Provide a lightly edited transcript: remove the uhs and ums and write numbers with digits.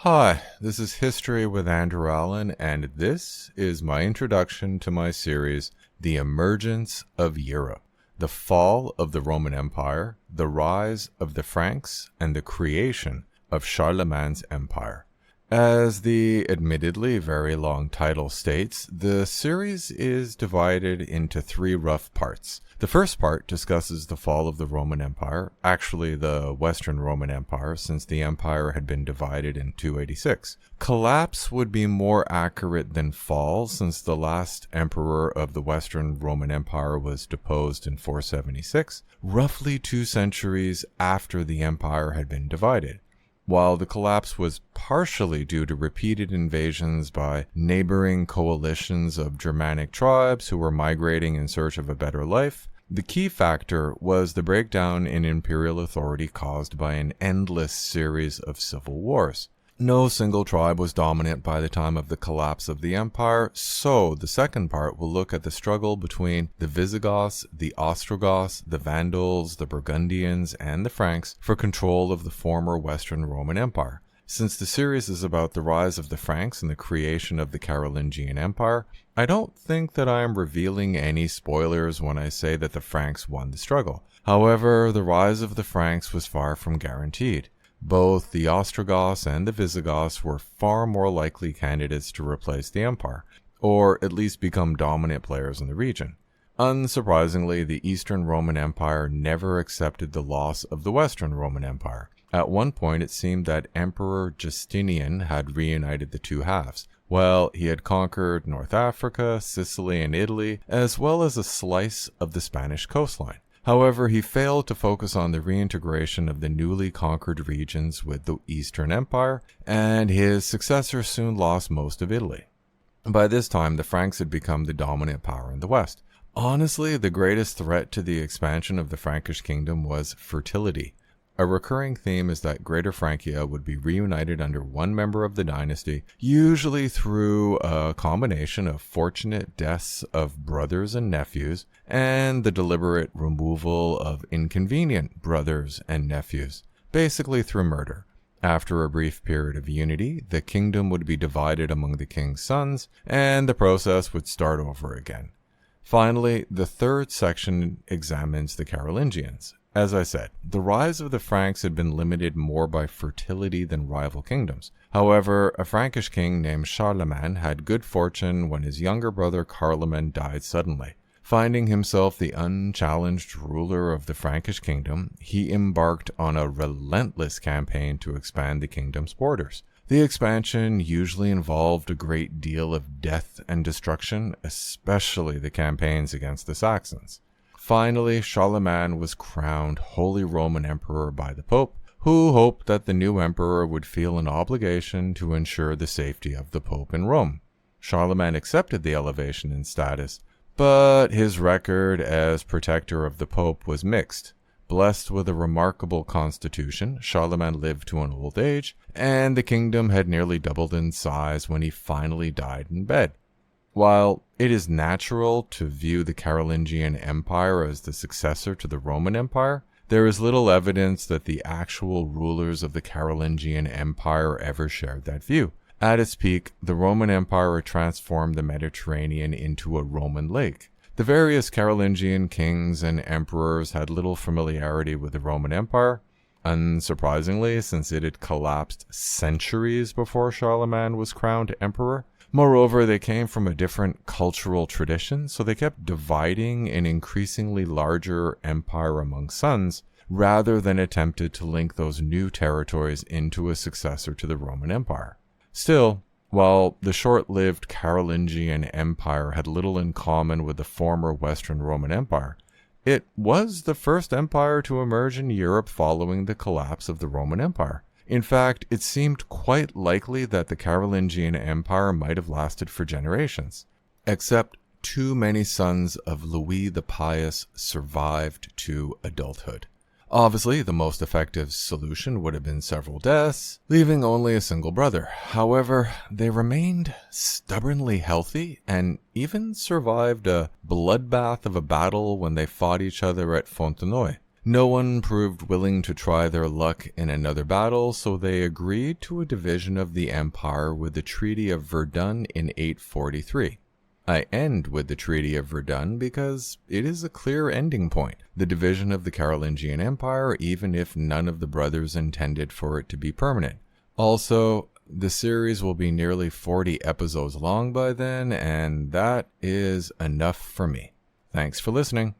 Hi, this is History with Andrew Allen, and this is my introduction to my series, The Emergence of Europe, the Fall of the Roman Empire, the Rise of the Franks, and the Creation of Charlemagne's Empire. As the admittedly very long title states, the series is divided into three rough parts. The first part discusses the fall of the Roman Empire, actually the Western Roman Empire, since the empire had been divided in 286. Collapse would be more accurate than fall, since the last emperor of the Western Roman Empire was deposed in 476, roughly 2 centuries after the empire had been divided. While the collapse was partially due to repeated invasions by neighboring coalitions of Germanic tribes who were migrating in search of a better life, the key factor was the breakdown in imperial authority caused by an endless series of civil wars. No single tribe was dominant by the time of the collapse of the empire, so the second part will look at the struggle between the Visigoths, the Ostrogoths, the Vandals, the Burgundians, and the Franks for control of the former Western Roman Empire. Since the series is about the rise of the Franks and the creation of the Carolingian Empire, I don't think that I am revealing any spoilers when I say that the Franks won the struggle. However, the rise of the Franks was far from guaranteed. Both the Ostrogoths and the Visigoths were far more likely candidates to replace the empire, or at least become dominant players in the region. Unsurprisingly, the Eastern Roman Empire never accepted the loss of the Western Roman Empire. At one point, it seemed that Emperor Justinian had reunited the two halves. Well, he had conquered North Africa, Sicily, and Italy, as well as a slice of the Spanish coastline. However, he failed to focus on the reintegration of the newly conquered regions with the Eastern Empire, and his successor soon lost most of Italy. By this time, the Franks had become the dominant power in the West. Honestly, the greatest threat to the expansion of the Frankish kingdom was fertility. A recurring theme is that Greater Frankia would be reunited under one member of the dynasty, usually through a combination of fortunate deaths of brothers and nephews, and the deliberate removal of inconvenient brothers and nephews, basically through murder. After a brief period of unity, the kingdom would be divided among the king's sons, and the process would start over again. Finally, the third section examines the Carolingians. As I said, the rise of the Franks had been limited more by fertility than rival kingdoms. However, a Frankish king named Charlemagne had good fortune when his younger brother Carloman died suddenly. Finding himself the unchallenged ruler of the Frankish kingdom, he embarked on a relentless campaign to expand the kingdom's borders. The expansion usually involved a great deal of death and destruction, especially the campaigns against the Saxons. Finally, Charlemagne was crowned Holy Roman Emperor by the Pope, who hoped that the new emperor would feel an obligation to ensure the safety of the Pope in Rome. Charlemagne accepted the elevation in status, but his record as protector of the Pope was mixed. Blessed with a remarkable constitution, Charlemagne lived to an old age, and the kingdom had nearly doubled in size when he finally died in bed. While it is natural to view the Carolingian Empire as the successor to the Roman Empire, there is little evidence that the actual rulers of the Carolingian Empire ever shared that view. At its peak, the Roman Empire transformed the Mediterranean into a Roman lake. The various Carolingian kings and emperors had little familiarity with the Roman Empire, unsurprisingly, since it had collapsed centuries before Charlemagne was crowned emperor. Moreover, they came from a different cultural tradition, so they kept dividing an increasingly larger empire among sons, rather than attempted to link those new territories into a successor to the Roman Empire. Still, while the short-lived Carolingian Empire had little in common with the former Western Roman Empire, it was the first empire to emerge in Europe following the collapse of the Roman Empire. In fact, it seemed quite likely that the Carolingian Empire might have lasted for generations. Except too many sons of Louis the Pious survived to adulthood. Obviously, the most effective solution would have been several deaths, leaving only a single brother. However, they remained stubbornly healthy and even survived a bloodbath of a battle when they fought each other at Fontenoy. No one proved willing to try their luck in another battle, so they agreed to a division of the empire with the Treaty of Verdun in 843. I end with the Treaty of Verdun because it is a clear ending point, the division of the Carolingian Empire, even if none of the brothers intended for it to be permanent. Also, the series will be nearly 40 episodes long by then, and that is enough for me. Thanks for listening.